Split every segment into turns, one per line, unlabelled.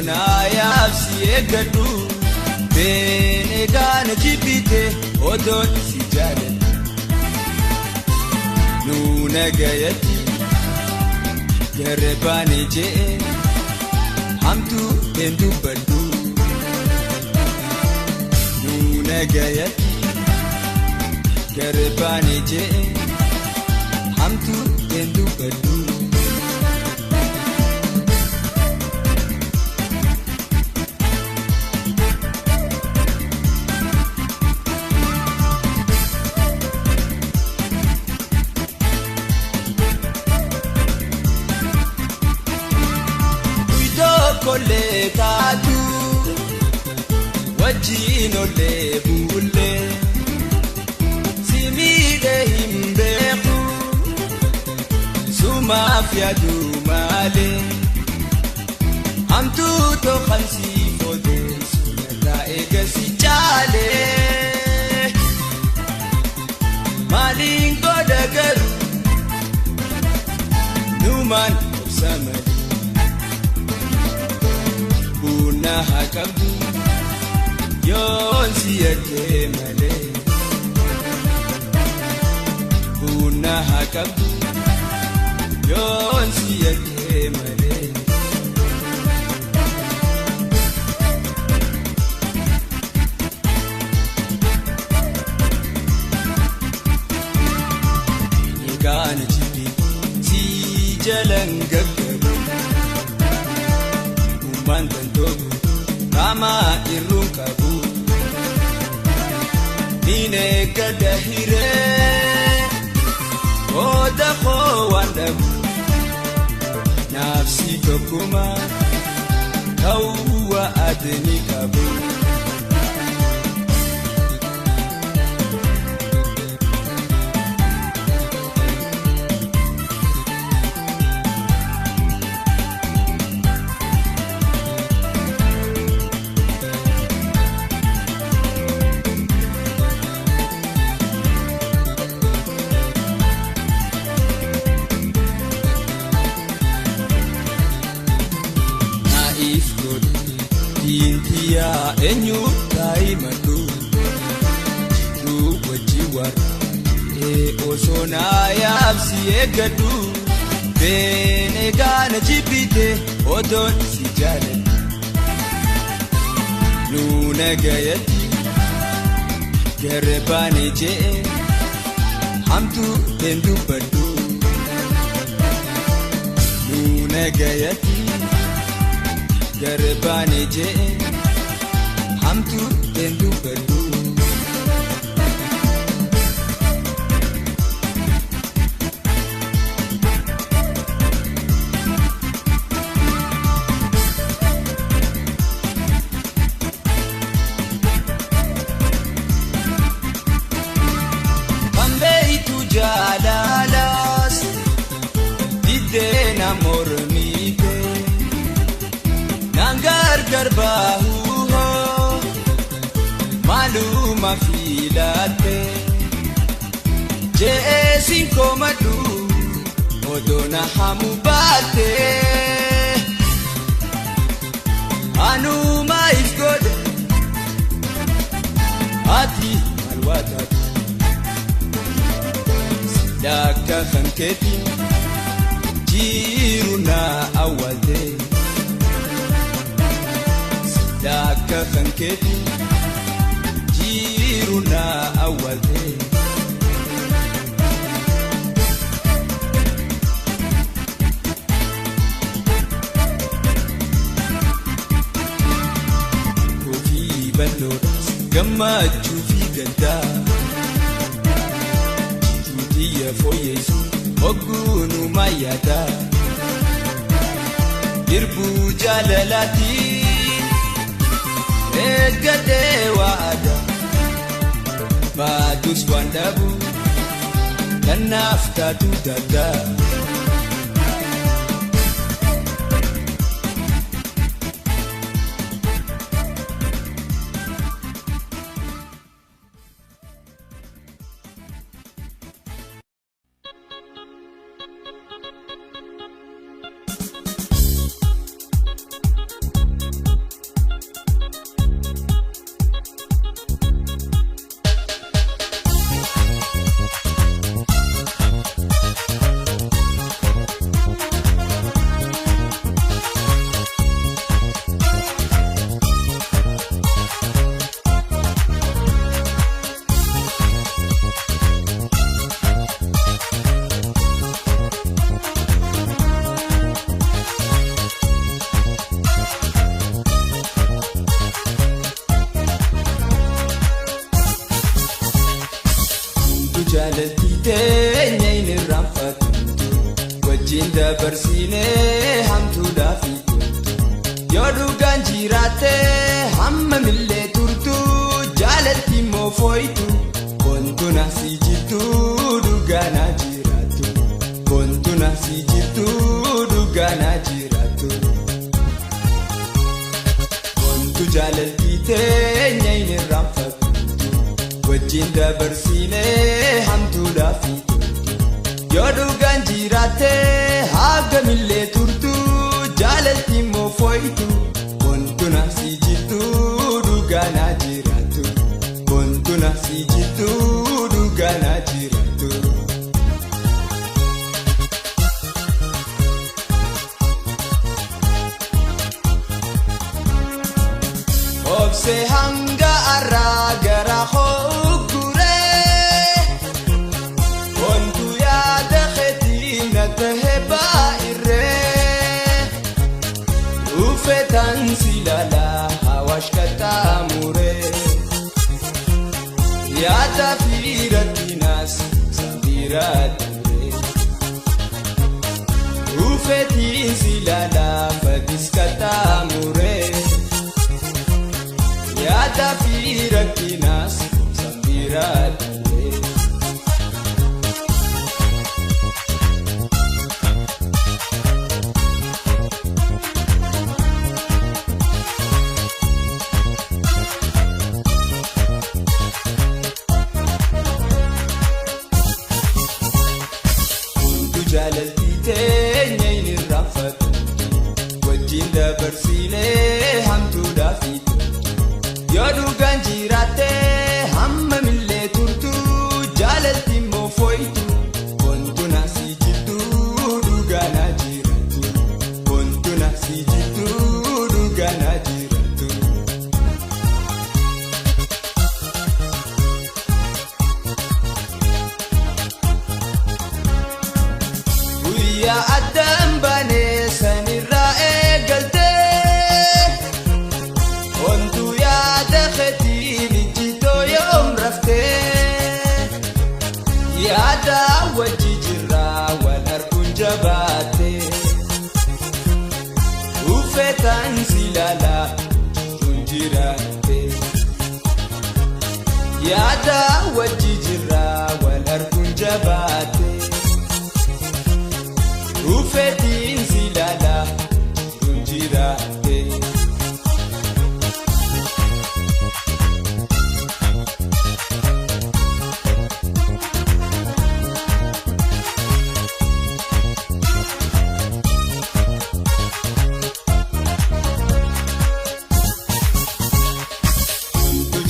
osona yaabsi eeggadhu beenegaana jibbite odoon si jaaladhu nuuna gayatti garbaane je'e hamtuu hin dubbadhu nuuna gayatti garbaane je'e hamtuu hin dubbadhu. Kole taatu wajjin olee bulee simide himbeeku sumaaf yaadu malee hamtuu tookan si footee sunirraa eegasi caalee maaliin godha garuu numaan obsamanii. Buna hakabdu yoon siyate male Buna hakabdu yoon siyate male Nigana jibi si jalan gaggaru Mantantogu kama irunkabu Nine kadahire Oda ko wandabu Nafsi tokuma Kauwa adni kabu Intiya enyu taimatu tu wajiwar osona yaabsi eeggadhu beenegaana jibbite odoon si jaaladhu nuuna gayatti garbaane je'e hamtuu hin dubbadhu nuuna gayatti garbaane je'e hamtuu hin dubbadhu. Kambeetu jaalalas diddeena mormiite nangargar bahuho maluma filate jeesin komadu odona hamu baate anuma ifgode ati malwatatu sidaka kanketi jiruna awade Daka kanketi jiruna awade Kofi balloras gammachuu fi gaddaa Tuutiya fooyyeessu hogguunuma yaada Dirbuu jaalalaati Eeggadhe waada baadus wandabu kanaaf taatu daddaa. wajjin dabarsinee hamtuudhaaf yoo dhugaan jiraate hamma millee turtu jaalatti immoo fooytu bontuna si jirtu dhugaanaa jiraatu bontuna si jirtu dhugaanaa jiraatu bontu jaalaltii teenya hin irraanfattu wajjin dabarsinee hamtuudhaaf yoo dhugaan jiraate haga millee turtu jaalatti immoo fooytu bontuna si jirtu dhugaanaa jiraatu bontuna si jirtu dhugaanaa jiraatu. Obsee hanga arraa gara hogguree bontu yaada keetii na tahee baay'irree ufeetaan si laalaa hawaash kattaamuree yaada fi rakkinaas sabiira dabree ufeetiin si laalaa fadis kattaamuree. Yaada fi rakkinaas sabiira dabree. Bontu jaalaltii teenya hin irraanfattu wajjin dabarsinee hamtuudhaaf yoo dhugaan jiraate hamma millee turtu jaalatti immoo fooytu bontuna si jirtu dhugaanaa jiraatu bontuna si jirtu dhugaanaa jiraatu. Guyyaa addaan baanee sanirraa eegalte. Yaada wajji jirraa wal arguun jabaate ufeetaan si laalaa jiruun jiraate yaada wajji jirraa wal arguun jabaate ufeetiin si laalaa jiruun jiraate.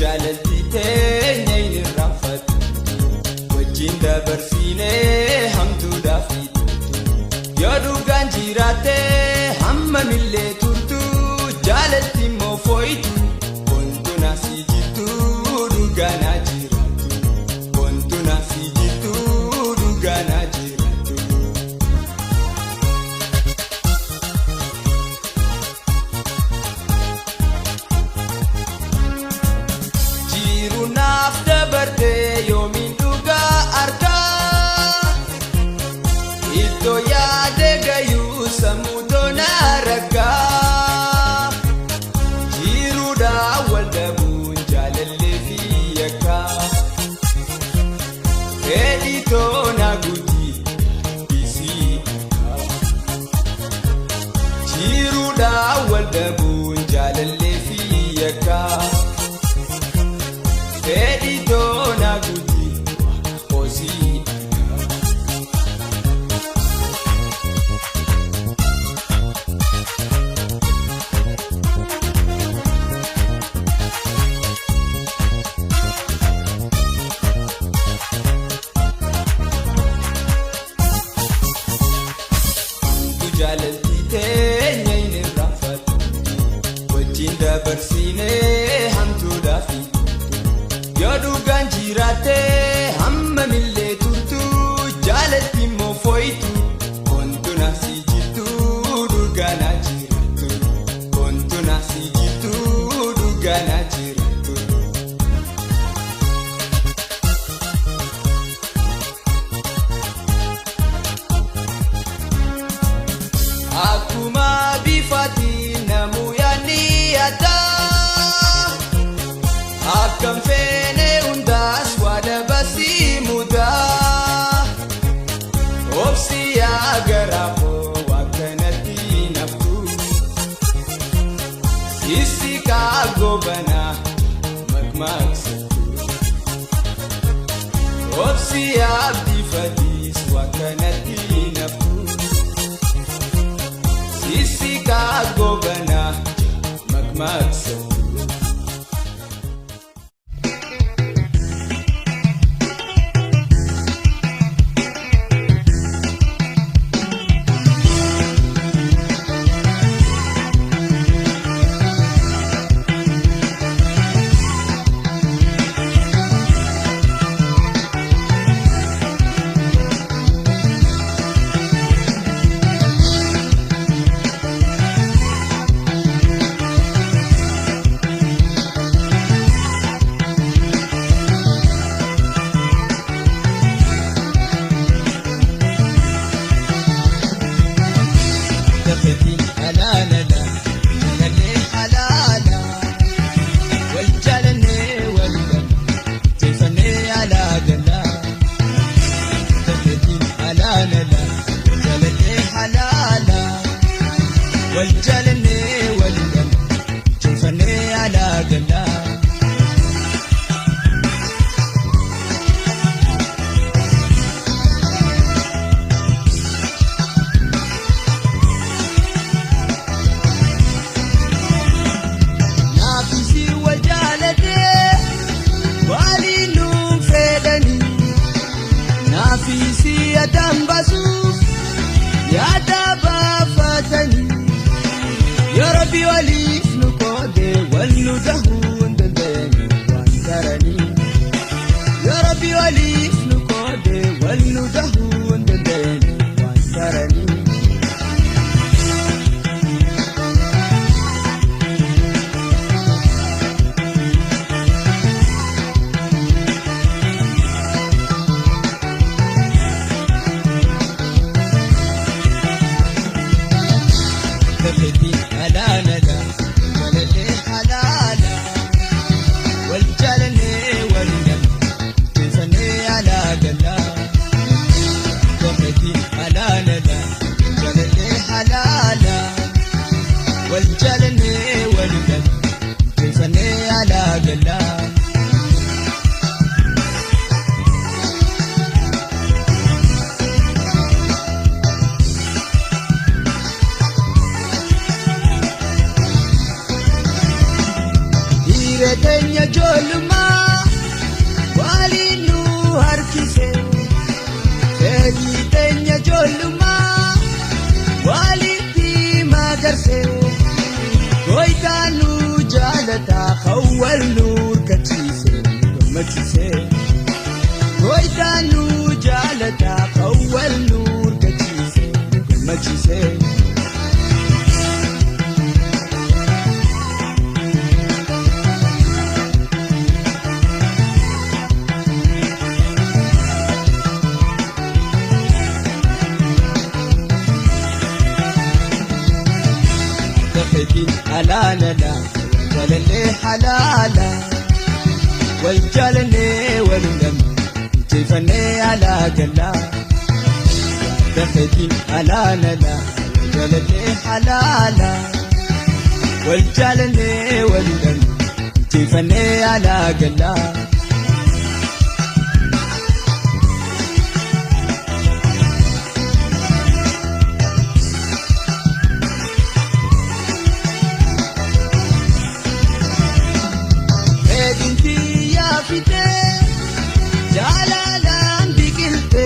Jaalaltii teenya hin irraanfattu wajjin dabarsinee hamtuudhaaf yoo dhugaan jiraate hamma millee turtu jaalatti immoo fooytu bontuna si jirtu dhugaanaa jiraatu bontuna si jirtu dhugaanaa jiraatu. Naaf dabartee yoomiin dhugaa argaa iddoo yaade gayuu sammuu toonaa raggaa jiruudhaa wal dhabuun jaalallee fi yakkaa fedhii toonaa guutii bisii jiruudhaa wal dhabuun jaalallee fi yakkaa. Fedhii toonaa guutii hojii bontu jaalaltii teenya hin irraanfattu wajjin dabarsinee hamtuudhaaf yoo dhugaan jiraate hamma millee turtu jaalatti immoo fooytu bontuna si jirtu dhugaanaa jiraatu bontuna si jirtu dhugaanaa jiraatu. makmaaksa obsi abdii fadhiis wakkanatti naftu sisi kaagogana makmaaksa.
Teenya joluma walinu harkise teenya joluma waliti magarse goitanu jalata khawal nur kachise gamachise goitanu jalata khawal nur kachise gamachise. حلالا وللي حلالا والجلني واللم تفني على قلا دخلتي حلالا وللي حلالا والجلني واللم تفني على قلا Jalalan biqilte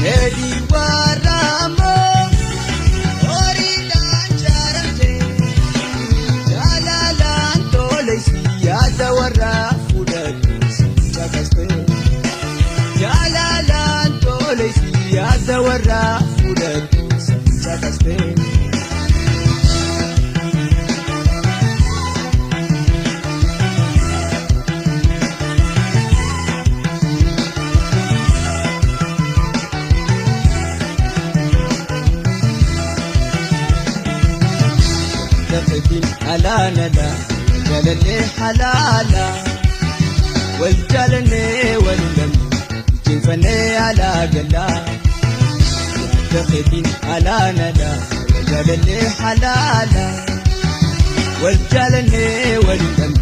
hedi waramo oriidhaan jaaramte jalalan tolesi yaada warraa fudhate caqaste jalalan tolesi yaada warraa fudhate caqaste. حلالا جلني حلالا والجلني واللم جنفني على قلا تخدين حلالا جلني حلالا والجلني واللم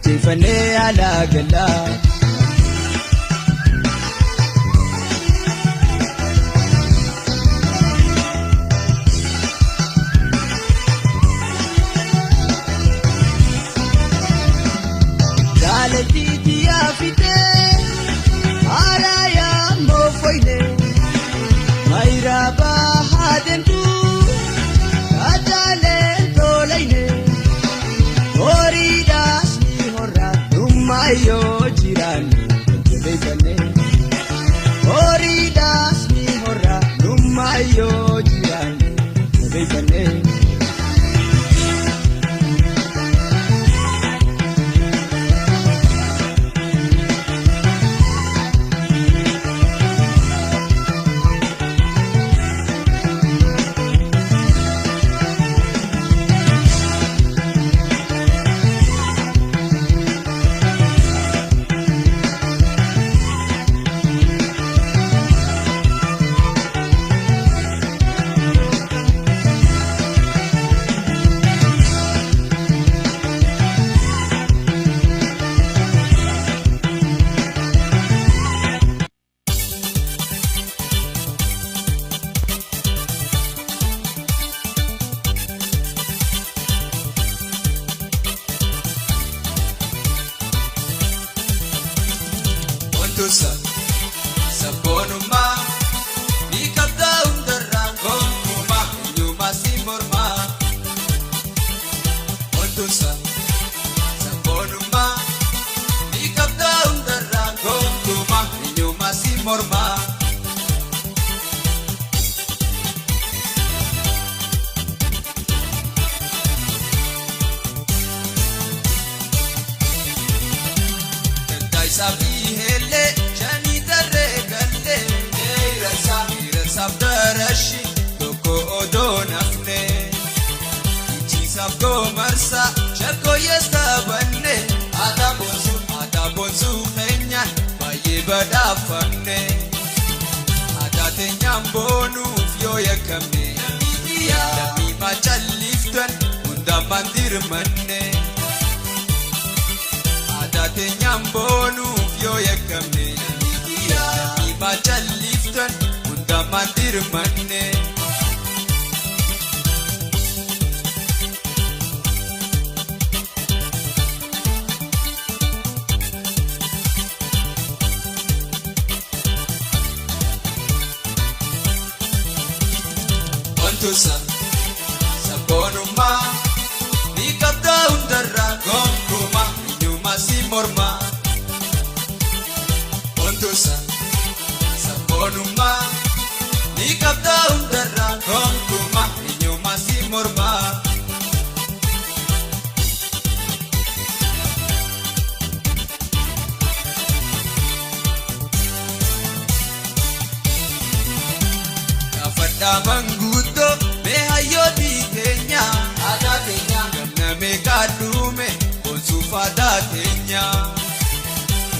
Bilcheeffannee alaa gallaa. Jaalalliitii yaafitee haaraayaan moofoyne mayraa bahaa deemtuu kaataaleen toolayne horiidhaas ni horraa dhummaayoo jiraan beekanne horiidhaas ni horraa dhummaayoo jiraan beekanne.
Sabboonummaa ni qabdaa hundarraa gonkumaa eenyummaa si mormaa. Sabboonummaa ni qabdaa hundarraa gonkumaa eenyummaa si mormaa. Sabii heellee shanii tarree gallee dhiirasaaf darashi tokko odoo nafne ichiisaaf goomarsa shakkooyyees taphanne aadaa boonsuu keenyaan baay'ee badhaafamne aadaa teenyaan boonuuf yoo yakkamne lammii maacalliftan hundaamaan dirmanne. Teenyaan boonuuf yoo yakkamne lammii maacalliftan hundaamaan dirmanne. Wantoota sabboonummaa ni qabdaa hundarraa gonkumaa. Si mormaa wantoota sabboonummaa ni qabdaa hundarraa gonkumaa eenyummaa si mormaa. Gaafadhaa manguuttoo mee hayyootii keenya aadaa keenya gannamee kaadhuume. Aadaa teenya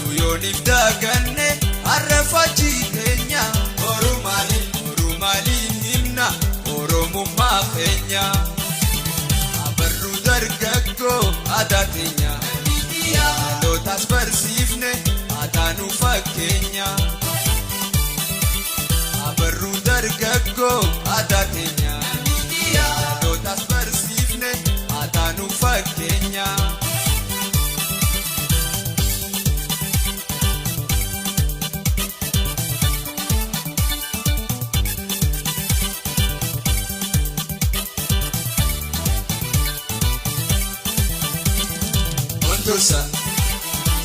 nuyooniif daganne arrafachii keenya orumaaliin himna oromummaa keenya abarruu dargaggoo aadaa teenya dhalootaas barsiifne aadaa nu fakkeenya abarruu dargaggoo aadaa teenya dhalootaas barsiifne aadaa nu fakkeenya.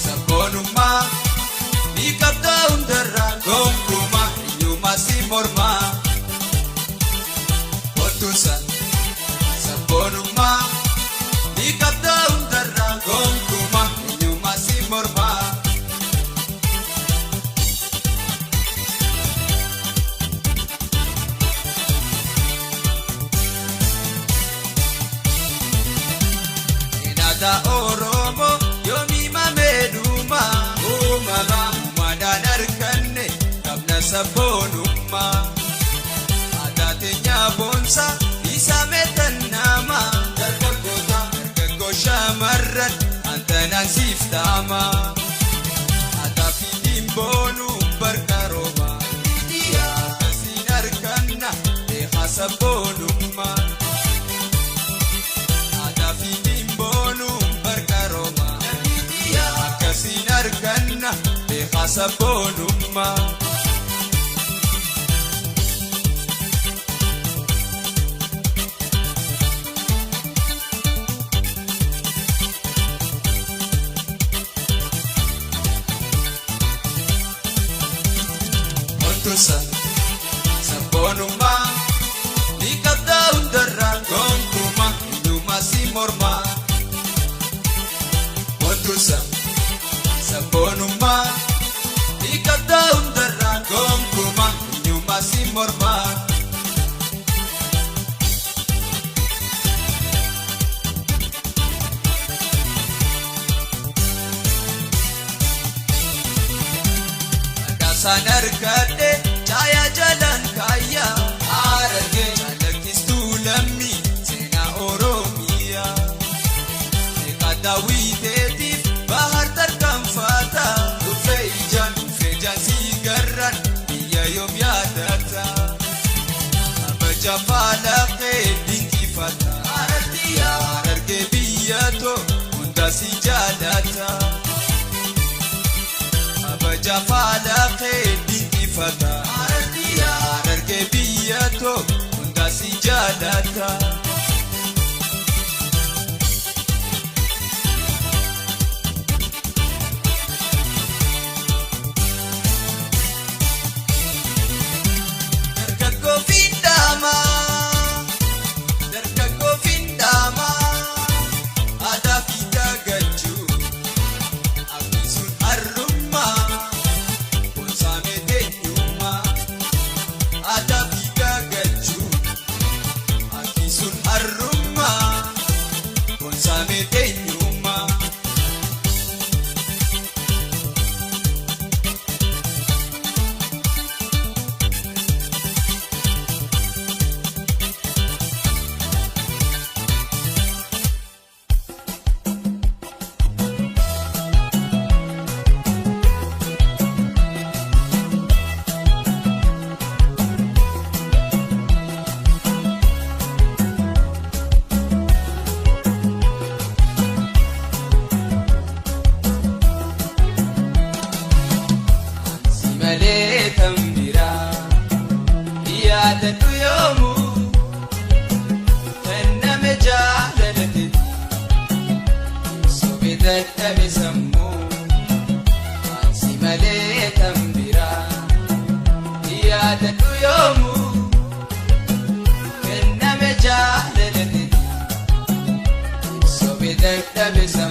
Sabboonummaa ni qabdaa hundarraa gonkumaa eenyummaa si mormaa. Sabboonummaa ni qabdaa hundarraa gonkumaa eenyummaa si mormaa. Aadaa Oromoo yoomii mameedhumaa uumaadhaan arganne qabna sabboonummaa. Aadaa teenya boonsaa isa meetan nama dargaggoo shamarran antana kanaan siif dhaama aadaa fi dhimboonu barka rooba akkasiin arganna beekaa sabboonummaa aadaa fi dhimboonu barka rooba akkasiin arganna beekaa sabboonummaa. Sabboonummaa ni qabdaa hundarraan gonkumaa eenyummaa si mormaa. Wantuusa sabboonummaa ni qabdaa hundarraan gonkumaa eenyummaa si mormaa. Dhagaasaan argadhe Chaya jalan kaya arge chalakistuu lammi seenaa Oromiyaa eeggata wiiteetiif bahar tarkaanfata dhufee ijaan sii garraan biyya yoom yaadata abaja faalaqee dinqifata arge biyya too hunda si jaalata abaja faalaqee dinqifata. Arge biyya too hunda si jaalata. Dargaggoo fiindama aadaa fi dagachuu akkasuun harrummaa gosaamee teenyummaa. Aadaa fi dagachuu akkasuun harrummaa gosaamee teenyummaa. Malee tambiraa yaadadhu yoomuu kenname jaalalateeti sobe dadhabe sammuu ansi malee tambiraa yaadadhu yoomuu kenname jaalalateeti sobe dadhabe sammuu.